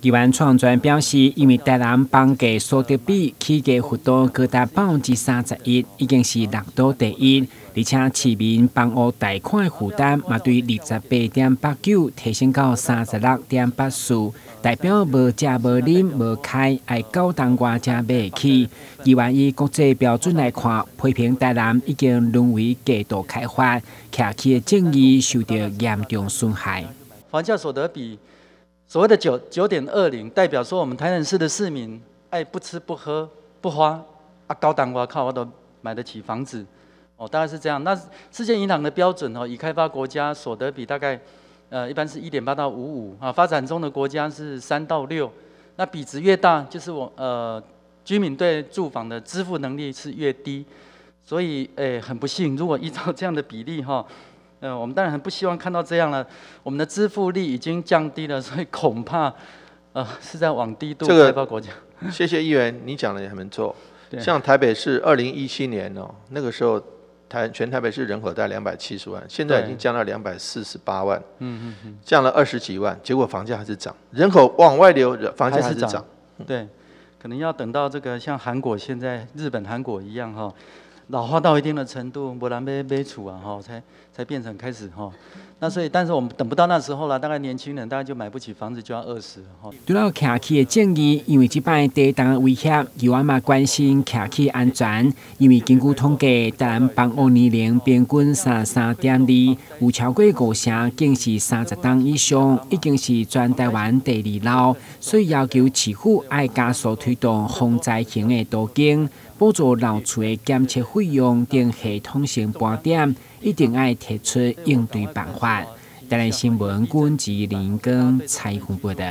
议员创专表示，因为台南房价所得比起价幅度高达31%，已经是6都第一，而且市民房屋贷款负担嘛对28.89提升到36.84，代表无食无啉无开，爱9档外才买起。议员以国际标准来看，批评台南已经沦为过度开发，徛起的正义受到严重损害。房价所得比。所谓的9.20，代表说我们台南市的市民爱不吃不喝不花啊，高档我靠我都买得起房子，哦，大概是这样。那世界银行的标准哦，已开发国家所得比大概一般是1.8到55啊，发展中的国家是3到6，那比值越大，就是居民对住房的支付能力是越低，所以很不幸，如果依照这样的比例哈。我们当然很不希望看到这样了。我们的支付力已经降低了，所以恐怕，是在往低度开发国家。谢谢议员，你讲的也很没错。像台北市2017年哦，那个时候全台北市人口大概270万，现在已经降到248万，降了20几万，结果房价还是涨，人口往外流，房价还是涨。对，可能要等到这个像韩国现在、日本、韩国一样哈。老化到一定的程度，不然买厝啊，才变成开始哈。那所以，但是我们等不到那时候了，大概年轻人大概就买不起房子，就要饿死了哈。除了徛起的正义，因为这摆地动的威胁，议员嘛关心徛起安全。因为根据统计，台南房屋年龄平均33.2，有超过5成，竟是30档以上，已经是全台湾第2老，所以要求市府爱加速推动防灾型的途径。补助老厝的检测费用等系统性盘点，一定要提出应对办法。台南新闻，阮志林跟采访报道。